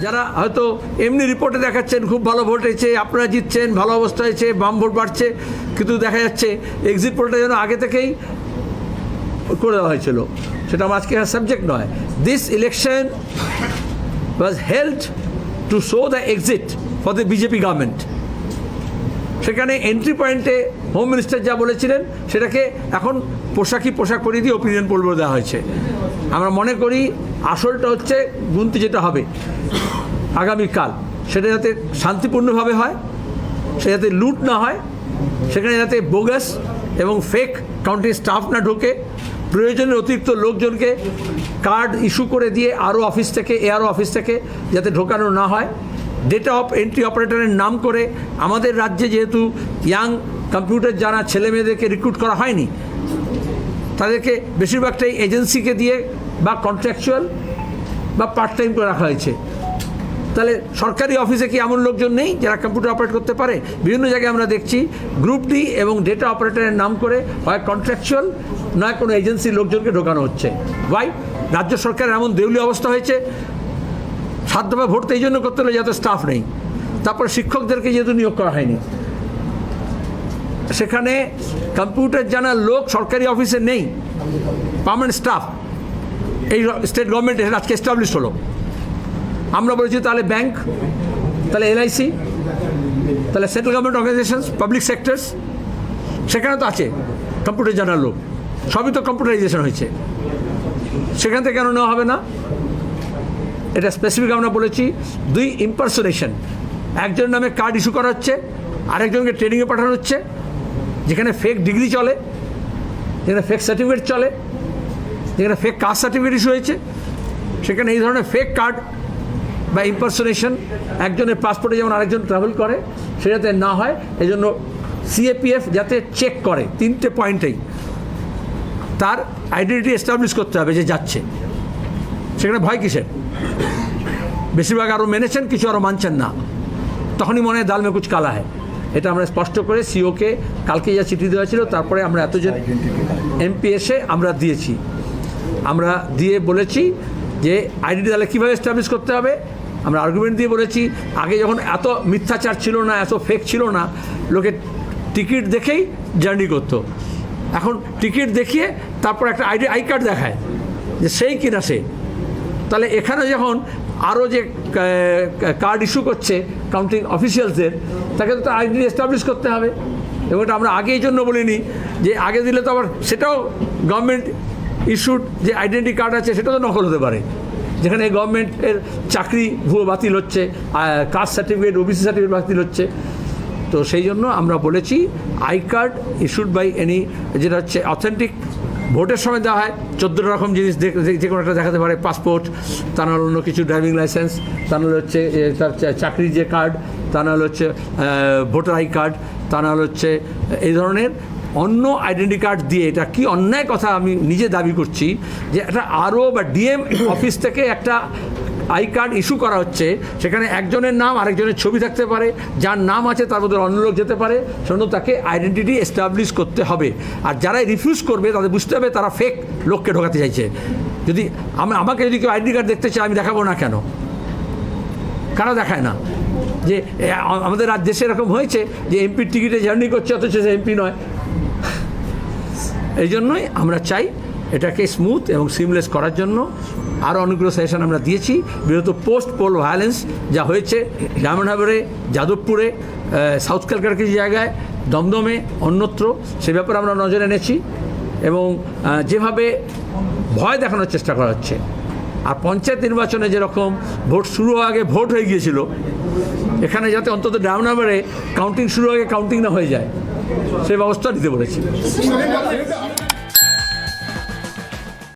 যারা হয়তো এমনি রিপোর্টে দেখাচ্ছেন খুব ভালো ভোট হয়েছে, আপনারা জিতছেন, ভালো অবস্থা হয়েছে, বাম ভোট বাড়ছে, কিন্তু দেখা যাচ্ছে এক্সিট পোলটা যেন আগে থেকেই করে দেওয়া হয়েছিল। সেটা আমার আজকে সাবজেক্ট নয়। This election was held to show the exit for the BJP government. সেখানে এন্ট্রি পয়েন্টে হোম মিনিস্টার যা বলেছিলেন সেটাকে এখন পোশাক পরিয়ে দিয়ে ওপিনিয়ন পোল দেওয়া হয়েছে। আমরা মনে করি আসলটা হচ্ছে গুনতি যেটা হবে আগামীকাল, সেটা যাতে শান্তিপূর্ণভাবে হয়, সে যাতে লুট না হয়, সেখানে যাতে বোগাস এবং ফেক কাউন্টিং স্টাফ না ঢোকে, প্রয়োজনের অতিরিক্ত লোকজনকে কার্ড ইস্যু করে দিয়ে এআরও অফিস থেকে যাতে ঢোকানো না হয়। ডেটা এন্ট্রি অপারেটরের নাম করে আমাদের রাজ্যে যেহেতু ইয়াং কম্পিউটার জানা ছেলে মেয়েদেরকে রিক্রুট করা হয়নি, তাদেরকে বেশিরভাগটাই এজেন্সিকে দিয়ে বা কন্ট্রাকচুয়াল বা পার্ট টাইম করে রাখা হয়েছে। তাহলে সরকারি অফিসে কি এমন লোকজন নেই যারা কম্পিউটার অপারেট করতে পারে? বিভিন্ন জায়গায় আমরা দেখছি গ্রুপ ডি এবং ডেটা অপারেটরের নাম করে হয় কন্ট্রাকচুয়াল নয় কোনো এজেন্সির লোকজনকে ঢোকানো হচ্ছে। ওয়াই? রাজ্য সরকারের এমন দেউলিয়া অবস্থা হয়েছে। 7 দফা ভোট তো এই জন্য করতে হলে যাতে স্টাফ নেই, তারপর শিক্ষকদেরকে যেহেতু নিয়োগ করা হয়নি, সেখানে কম্পিউটার জানার লোক সরকারি অফিসে নেই, পার্মানেন্ট স্টাফ এই স্টেট গভর্নমেন্ট আজকে এস্টাবলিশ হলো। আমরা বলেছি তাহলে ব্যাংক, তাহলে এলআইসি, তাহলে central government organisations, public sectors, সেখানে তো আছে কম্পিউটার জানার লোক, সবই তো কম্পিউটারাইজেশন হয়েছে, সেখান থেকে কেন নেওয়া হবে না? এটা স্পেসিফিক আমরা বলেছি। 2 ইম্পারসোনেশন, একজন নামে কার্ড ইস্যু করা হচ্ছে, আরেকজনকে ট্রেনিংয়ে পাঠানো হচ্ছে, যেখানে ফেক ডিগ্রি চলে, যেখানে ফেক সার্টিফিকেট চলে, যেখানে ফেক কাস্ট সার্টিফিকেট ইস্যু হয়েছে, সেখানে এই ধরনের ফেক কার্ড বা ইম্পারসোনেশন একজনের পাসপোর্টে যেমন আরেকজন ট্রাভেল করে সে যাতে না হয়, এই জন্য সিএপিএফ যাতে চেক করে 3টে পয়েন্টেই তার আইডেন্টিটি এস্টাবলিশ করতে হবে যে যাচ্ছে। সেখানে ভয় কিসের? বেশিরভাগ আরও মেনেছেন, কিছু আরও মানছেন না, তখনই মনে হয় দাল মে কুচ কালা হয়। এটা আমরা স্পষ্ট করে সিওকে কালকে যা চিঠি দেওয়া ছিল, তারপরে আমরা এতজন এমপিএসে আমরা দিয়েছি, আমরা দিয়ে বলেছি যে আইডেন্টি তাহলে কীভাবে এস্টাবলিশ করতে হবে। আমরা আর্গুমেন্ট দিয়ে বলেছি, আগে যখন এত মিথ্যাচার ছিল না, এত ফেক ছিল না, লোকে টিকিট দেখেই জার্নি করতো, এখন টিকিট দেখিয়ে তারপর একটা আই কার্ড দেখায় যে সেই কিনা সে। তাহলে এখানে যখন আরও যে কার্ড ইস্যু করছে কাউন্টিং অফিসিয়ালসদের, তাকে তো আইডেন্টি এস্টাবলিশ করতে হবে। এবং এটা আমরা আগে এই জন্য বলিনি যে আগে দিলে তো আবার সেটাও গভর্নমেন্ট ইস্যুড যে আইডেন্টি কার্ড আছে সেটা তো নকল হতে পারে, যেখানে গভর্নমেন্টের চাকরি ভুয়ো বাতিল হচ্ছে, কাস্ট সার্টিফিকেট, ওবিসি সার্টিফিকেট বাতিল হচ্ছে। তো সেই জন্য আমরা বলেছি I card issued by any, যেটা হচ্ছে অথেন্টিক, ভোটের সময় দেওয়া হয় 14 রকম জিনিস, যে কোনো একটা দেখাতে পারে, পাসপোর্ট, তা নাহলে অন্য কিছু, ড্রাইভিং লাইসেন্স, তা নাহলে হচ্ছে তার চাকরির যে কার্ড, তা নাহলে হচ্ছে ভোটার আই কার্ড, তা নাহলে হচ্ছে এই ধরনের অন্য আইডেন্টি কার্ড দিয়ে। এটা কি অন্যায় কথা আমি নিজে দাবি করছি যে এটা আরও বা ডিএম অফিস থেকে একটা আই কার্ড ইস্যু করা হচ্ছে, সেখানে একজনের নাম আরেকজনের ছবি থাকতে পারে, যার নাম আছে তার মধ্যে অন্য লোক যেতে পারে, সেজন্য তাকে আইডেন্টিটি এস্টাবলিশ করতে হবে। আর যারাই রিফিউজ করবে তাদের বুঝতে হবে তারা ফেক লোককে ঢোকাতে চাইছে। যদি আমাকে যদি কেউ আইডেন্টি কার্ড দেখতে চায় আমি দেখাবো না কেন? কারা দেখায় না? যে আমাদের দেশে এরকম হয়েছে যে এমপির টিকিটে জার্নি করছে অথচ সে এমপি নয়। এই জন্যই আমরা চাই এটাকে স্মুথ এবং সিমলেস করার জন্য আরও অনেকগুলো সাজেশন আমরা দিয়েছি। বিগত পোস্ট পোল ভায়োলেন্স যা হয়েছে ডায়মন্ড হারবারে, যাদবপুরে, সাউথ ক্যালকাটার কিছু জায়গায়, দমদমে, অন্যত্র, সে ব্যাপারে আমরা নজর এনেছি। এবং যেভাবে ভয় দেখানোর চেষ্টা করা হচ্ছে, আর পঞ্চায়েত নির্বাচনে যেরকম ভোট শুরু হওয়ার আগে ভোট হয়ে গিয়েছিল, এখানে যাতে অন্তত ডায়মন্ড হারবারে কাউন্টিং শুরু আগে কাউন্টিং না হয়ে যায়, সেই ব্যবস্থা নিতে বলেছি।